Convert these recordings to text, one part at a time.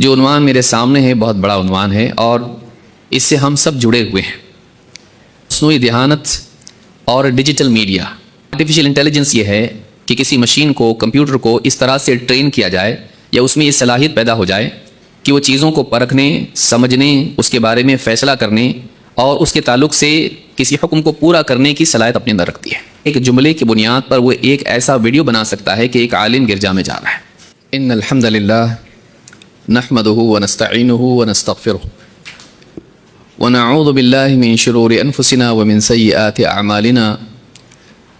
جو عنوان میرے سامنے ہے بہت بڑا عنوان ہے اور اس سے ہم سب جڑے ہوئے ہیں۔ مصنوعی ذہانت اور ڈیجیٹل میڈیا۔ آرٹیفیشل انٹیلیجنس یہ ہے کہ کسی مشین کو، کمپیوٹر کو اس طرح سے ٹرین کیا جائے یا اس میں یہ صلاحیت پیدا ہو جائے کہ وہ چیزوں کو پرکھنے، سمجھنے، اس کے بارے میں فیصلہ کرنے اور اس کے تعلق سے کسی حکم کو پورا کرنے کی صلاحیت اپنے اندر رکھتی ہے۔ ایک جملے کی بنیاد پر وہ ایک ایسا ویڈیو بنا سکتا ہے کہ ایک عالم گرجا میں جا رہا ہے۔ ان الحمد للہ نحمده ونستعینه ونستغفره ونعوذ باللہ من شرور انفسنا ومن سیئات اعمالنا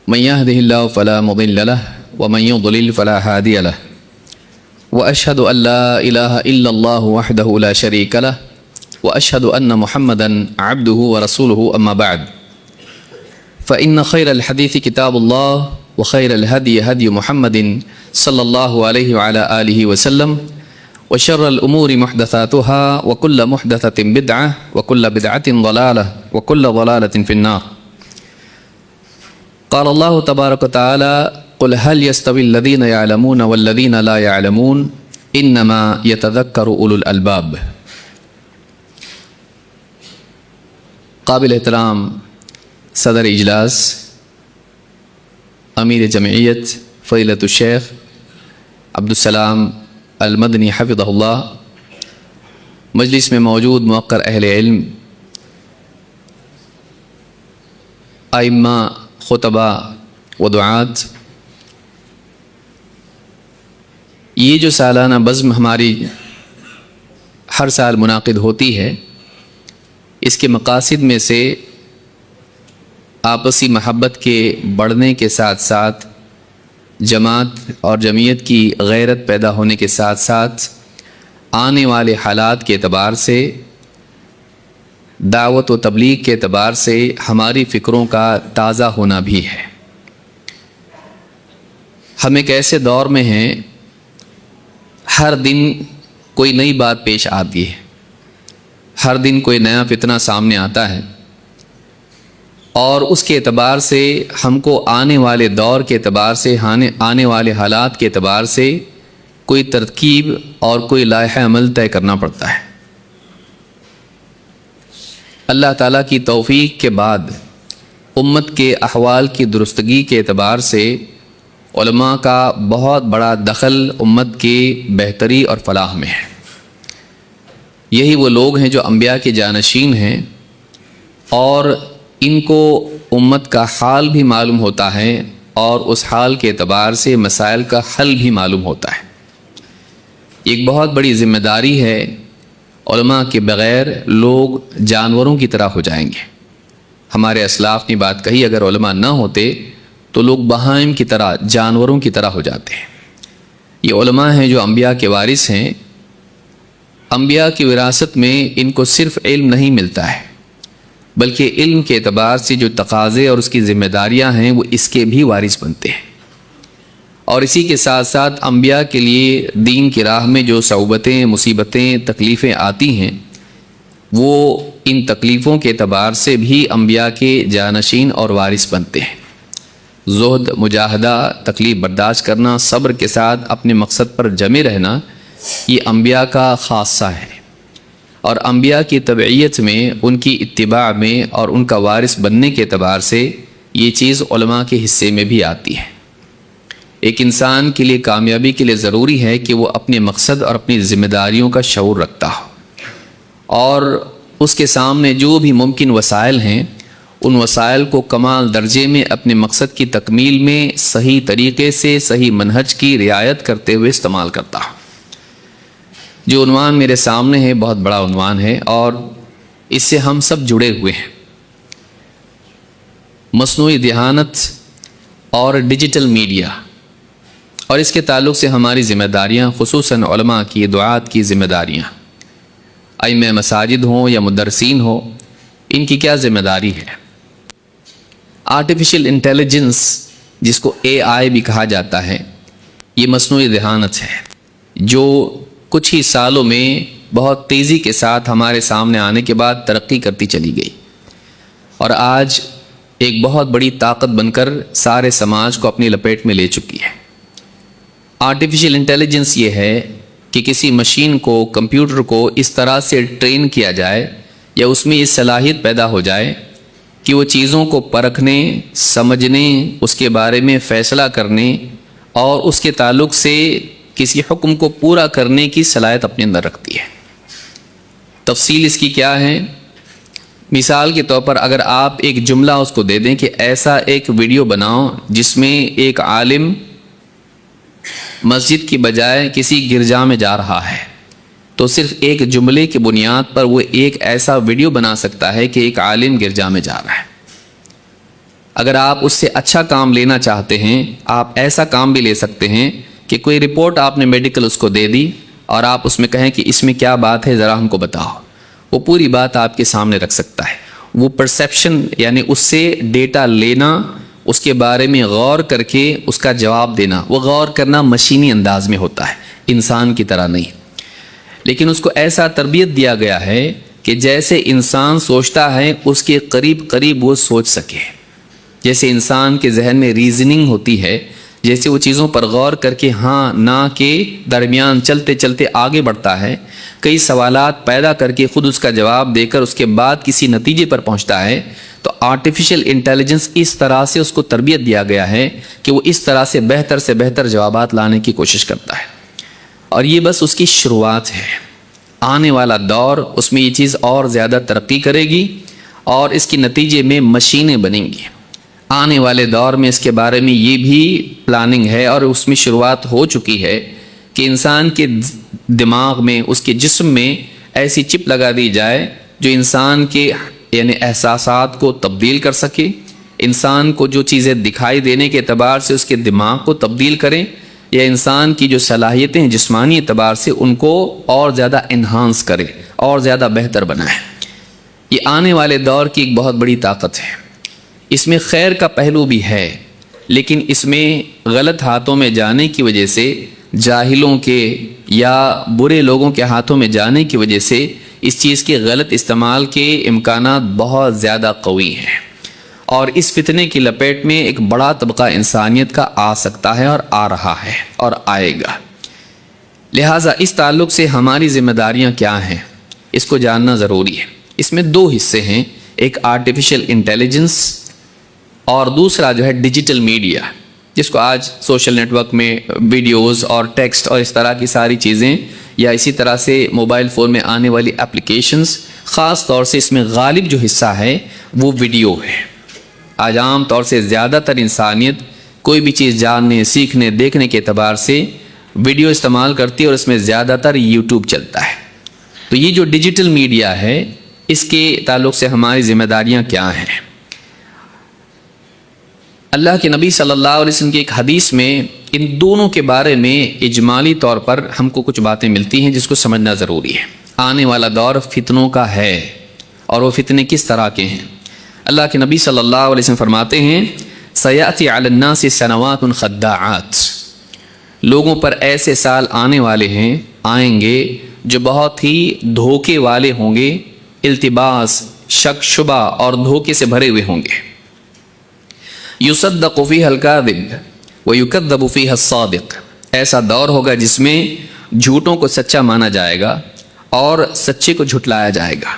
من يهده الله فلا مضل له ومن يضلل فلا هادي له واشهد ان لا اله الا الله وحده لا شريك له واشهد ان محمدا عبده ورسوله اما بعد فان خير الحديث كتاب الله وخير الهدي هدي محمد صلى الله عليه وعلى اله وسلم وشر الامور محدثاتها وكل محدثة بدعة وكل بدعة ضلالة وكل ضلالة في النار۔ قال الله تبارك وتعالى قل هل يستوي الذين يعلمون والذين لا يعلمون انما يتذكر اولو الالباب۔ قابل احترام صدر اجلاس امیر جمعیت فضیلۃ الشیخ عبدالسلام المدنی حفظہ اللہ، مجلس میں موجود موقر اہل علم، ائمہ، خطبہ و دعات، یہ جو سالانہ بزم ہماری ہر سال منعقد ہوتی ہے، اس کے مقاصد میں سے آپسی محبت کے بڑھنے کے ساتھ ساتھ جماعت اور جمعیت کی غیرت پیدا ہونے کے ساتھ ساتھ آنے والے حالات کے اعتبار سے، دعوت و تبلیغ کے اعتبار سے ہماری فکروں کا تازہ ہونا بھی ہے۔ ہم ایک ایسے دور میں ہیں، ہر دن کوئی نئی بات پیش آتی ہے، ہر دن کوئی نیا فتنہ سامنے آتا ہے، اور اس کے اعتبار سے ہم کو آنے والے دور کے اعتبار سے، آنے والے حالات کے اعتبار سے کوئی ترکیب اور کوئی لائحہ عمل طے کرنا پڑتا ہے۔ اللہ تعالیٰ کی توفیق کے بعد امت کے احوال کی درستگی کے اعتبار سے علماء کا بہت بڑا دخل امت کی بہتری اور فلاح میں ہے۔ یہی وہ لوگ ہیں جو انبیاء کے جانشین ہیں، اور ان کو امت کا حال بھی معلوم ہوتا ہے اور اس حال کے اعتبار سے مسائل کا حل بھی معلوم ہوتا ہے۔ ایک بہت بڑی ذمہ داری ہے، علماء کے بغیر لوگ جانوروں کی طرح ہو جائیں گے۔ ہمارے اسلاف نے بات کہی، اگر علماء نہ ہوتے تو لوگ بہائم کی طرح، جانوروں کی طرح ہو جاتے ہیں۔ یہ علماء ہیں جو انبیاء کے وارث ہیں۔ انبیاء کی وراثت میں ان کو صرف علم نہیں ملتا ہے، بلکہ علم کے اعتبار سے جو تقاضے اور اس کی ذمہ داریاں ہیں وہ اس کے بھی وارث بنتے ہیں۔ اور اسی کے ساتھ ساتھ انبیاء کے لیے دین کی راہ میں جو صعوبتیں، مصیبتیں، تکلیفیں آتی ہیں، وہ ان تکلیفوں کے اعتبار سے بھی انبیاء کے جانشین اور وارث بنتے ہیں۔ زہد، مجاہدہ، تکلیف برداشت کرنا، صبر کے ساتھ اپنے مقصد پر جمے رہنا، یہ انبیاء کا خاصہ ہے۔ اور انبیاء کی تبعیت میں، ان کی اتباع میں اور ان کا وارث بننے کے اعتبار سے یہ چیز علماء کے حصے میں بھی آتی ہے۔ ایک انسان کے لیے کامیابی کے لیے ضروری ہے کہ وہ اپنے مقصد اور اپنی ذمہ داریوں کا شعور رکھتا ہو، اور اس کے سامنے جو بھی ممکن وسائل ہیں، ان وسائل کو کمال درجے میں اپنے مقصد کی تکمیل میں صحیح طریقے سے، صحیح منہج کی رعایت کرتے ہوئے استعمال کرتا ہو۔ جو عنوان میرے سامنے ہے بہت بڑا عنوان ہے اور اس سے ہم سب جڑے ہوئے ہیں۔ مصنوعی ذہانت اور ڈیجیٹل میڈیا، اور اس کے تعلق سے ہماری ذمہ داریاں، خصوصاً علماء کی، دعات کی ذمہ داریاں، ائمہ مساجد ہوں یا مدرسین ہوں، ان کی کیا ذمہ داری ہے۔ آرٹیفیشل انٹیلیجنس، جس کو AI بھی کہا جاتا ہے، یہ مصنوعی ذہانت ہے جو کچھ ہی سالوں میں بہت تیزی کے ساتھ ہمارے سامنے آنے کے بعد ترقی کرتی چلی گئی، اور آج ایک بہت بڑی طاقت بن کر سارے سماج کو اپنی لپیٹ میں لے چکی ہے۔ آرٹیفیشل انٹیلیجنس یہ ہے کہ کسی مشین کو، کمپیوٹر کو اس طرح سے ٹرین کیا جائے یا اس میں یہ صلاحیت پیدا ہو جائے کہ وہ چیزوں کو پرکھنے، سمجھنے، اس کے بارے میں فیصلہ کرنے اور اس کے تعلق سے کسی حکم کو پورا کرنے کی صلاحیت اپنے اندر رکھتی ہے۔ تفصیل اس کی کیا ہے؟ مثال کے طور پر اگر آپ ایک جملہ اس کو دے دیں کہ ایسا ایک ویڈیو بناؤ جس میں ایک عالم مسجد کی بجائے کسی گرجا میں جا رہا ہے، تو صرف ایک جملے کی بنیاد پر وہ ایک ایسا ویڈیو بنا سکتا ہے کہ ایک عالم گرجا میں جا رہا ہے۔ اگر آپ اس سے اچھا کام لینا چاہتے ہیں، آپ ایسا کام بھی لے سکتے ہیں کہ کوئی رپورٹ آپ نے میڈیکل اس کو دے دی اور آپ اس میں کہیں کہ اس میں کیا بات ہے ذرا ہم کو بتاؤ، وہ پوری بات آپ کے سامنے رکھ سکتا ہے۔ وہ پرسیپشن یعنی اس سے ڈیٹا لینا، اس کے بارے میں غور کر کے اس کا جواب دینا، وہ غور کرنا مشینی انداز میں ہوتا ہے، انسان کی طرح نہیں۔ لیکن اس کو ایسا تربیت دیا گیا ہے کہ جیسے انسان سوچتا ہے اس کے قریب قریب وہ سوچ سکے، جیسے انسان کے ذہن میں ریزننگ ہوتی ہے، جیسے وہ چیزوں پر غور کر کے ہاں نہ کے درمیان چلتے چلتے آگے بڑھتا ہے، کئی سوالات پیدا کر کے خود اس کا جواب دے کر اس کے بعد کسی نتیجے پر پہنچتا ہے۔ تو آرٹیفیشل انٹیلیجنس اس طرح سے اس کو تربیت دیا گیا ہے کہ وہ اس طرح سے بہتر جوابات لانے کی کوشش کرتا ہے، اور یہ بس اس کی شروعات ہے۔ آنے والا دور اس میں یہ چیز اور زیادہ ترقی کرے گی اور اس کے نتیجے میں مشینیں بنیں گی۔ آنے والے دور میں اس کے بارے میں یہ بھی پلاننگ ہے اور اس میں شروعات ہو چکی ہے کہ انسان کے دماغ میں، اس کے جسم میں ایسی چپ لگا دی جائے جو انسان کے یعنی احساسات کو تبدیل کر سکے، انسان کو جو چیزیں دکھائی دینے کے اعتبار سے اس کے دماغ کو تبدیل کریں، یا انسان کی جو صلاحیتیں جسمانی اعتبار سے ان کو اور زیادہ انہانس کرے اور زیادہ بہتر بنائے۔ یہ آنے والے دور کی ایک بہت بڑی طاقت ہے۔ اس میں خیر کا پہلو بھی ہے، لیکن اس میں غلط ہاتھوں میں جانے کی وجہ سے، جاہلوں کے یا برے لوگوں کے ہاتھوں میں جانے کی وجہ سے اس چیز کے غلط استعمال کے امکانات بہت زیادہ قوی ہیں، اور اس فتنے کی لپیٹ میں ایک بڑا طبقہ انسانیت کا آ سکتا ہے اور آ رہا ہے اور آئے گا۔ لہٰذا اس تعلق سے ہماری ذمہ داریاں کیا ہیں، اس کو جاننا ضروری ہے۔ اس میں دو حصے ہیں، ایک آرٹیفیشل انٹیلیجنس اور دوسرا جو ہے ڈیجیٹل میڈیا، جس کو آج سوشل نیٹ ورک میں ویڈیوز اور ٹیکسٹ اور اس طرح کی ساری چیزیں، یا اسی طرح سے موبائل فون میں آنے والی اپلیکیشنز، خاص طور سے اس میں غالب جو حصہ ہے وہ ویڈیو ہے۔ آج عام طور سے زیادہ تر انسانیت کوئی بھی چیز جاننے، سیکھنے، دیکھنے کے اعتبار سے ویڈیو استعمال کرتی ہے، اور اس میں زیادہ تر یوٹیوب چلتا ہے۔ تو یہ جو ڈیجیٹل میڈیا ہے، اس کے تعلق سے ہماری ذمہ داریاں کیا ہیں؟ اللہ کے نبی صلی اللہ علیہ وسلم کی ایک حدیث میں ان دونوں کے بارے میں اجمالی طور پر ہم کو کچھ باتیں ملتی ہیں جس کو سمجھنا ضروری ہے۔ آنے والا دور فتنوں کا ہے، اور وہ فتنے کس طرح کے ہیں۔ اللہ کے نبی صلی اللہ علیہ وسلم فرماتے ہیں، سیأتی علی الناس سنوات خداعات، لوگوں پر ایسے سال آنے والے ہیں، آئیں گے جو بہت ہی دھوکے والے ہوں گے، التباس، شک شبہ اور دھوکے سے بھرے ہوئے ہوں گے۔ یصدق فیہ الکاذب ویکذب فیہ الصادق، ایسا دور ہوگا جس میں جھوٹوں کو سچا مانا جائے گا اور سچے کو جھٹلایا جائے گا۔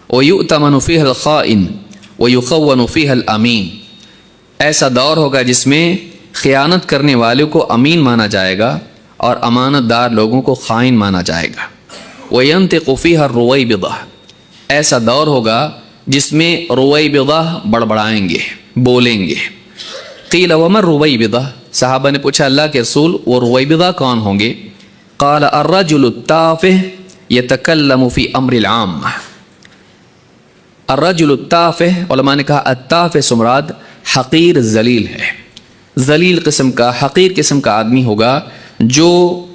ویؤتمن فیہ الخائن ویخون فیہ الامین، ایسا دور ہوگا جس میں خیانت کرنے والوں کو امین مانا جائے گا اور امانت دار لوگوں کو خائن مانا جائے گا۔ وینطق فیہ الرویبضہ، ایسا دور ہوگا جس میں رویبضہ بڑبڑائیں گے، بولیں گے۔ قیل وما الرویبضہ، صحابہ نے پوچھا اللہ کے رسول وہ رویبضہ کون ہوں گے؟ قال الرجل التافہ یتکلم فی امر العامہ۔ الرجل التافہ، علماء نے کہا التافہ سے مراد حقیر ذلیل ہے، ذلیل قسم کا، حقیر قسم کا آدمی ہوگا جو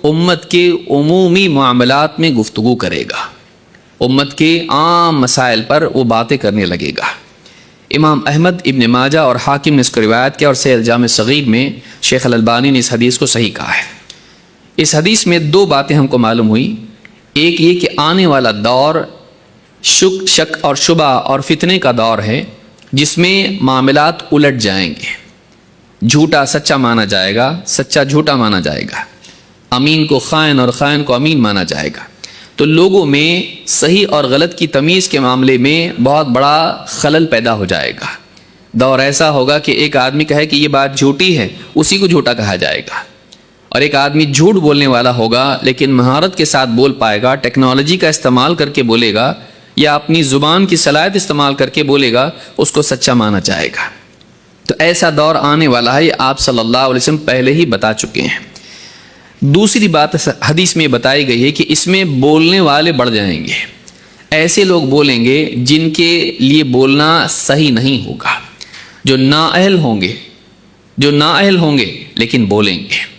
امت کے عمومی معاملات میں گفتگو کرے گا، امت کے عام مسائل پر وہ باتیں کرنے لگے گا۔ امام احمد، ابن ماجہ اور حاکم نے اس کو روایت کیا، اور سیل جامع صغیر میں شیخ الالبانی نے اس حدیث کو صحیح کہا ہے۔ اس حدیث میں دو باتیں ہم کو معلوم ہوئی، ایک یہ کہ آنے والا دور شک اور شبہ اور فتنے کا دور ہے، جس میں معاملات الٹ جائیں گے، جھوٹا سچا مانا جائے گا، سچا جھوٹا مانا جائے گا، امین کو خائن اور خائن کو امین مانا جائے گا۔ تو لوگوں میں صحیح اور غلط کی تمیز کے معاملے میں بہت بڑا خلل پیدا ہو جائے گا۔ دور ایسا ہوگا کہ ایک آدمی کہے کہ یہ بات جھوٹی ہے، اسی کو جھوٹا کہا جائے گا، اور ایک آدمی جھوٹ بولنے والا ہوگا لیکن مہارت کے ساتھ بول پائے گا، ٹیکنالوجی کا استعمال کر کے بولے گا یا اپنی زبان کی صلاحیت استعمال کر کے بولے گا، اس کو سچا مانا جائے گا۔ تو ایسا دور آنے والا ہے، یہ آپ صلی اللہ علیہ وسلم پہلے ہی بتا چکے ہیں۔ دوسری بات حدیث میں بتائی گئی ہے کہ اس میں بولنے والے بڑھ جائیں گے، ایسے لوگ بولیں گے جن کے لیے بولنا صحیح نہیں ہوگا، جو نااہل ہوں گے لیکن بولیں گے۔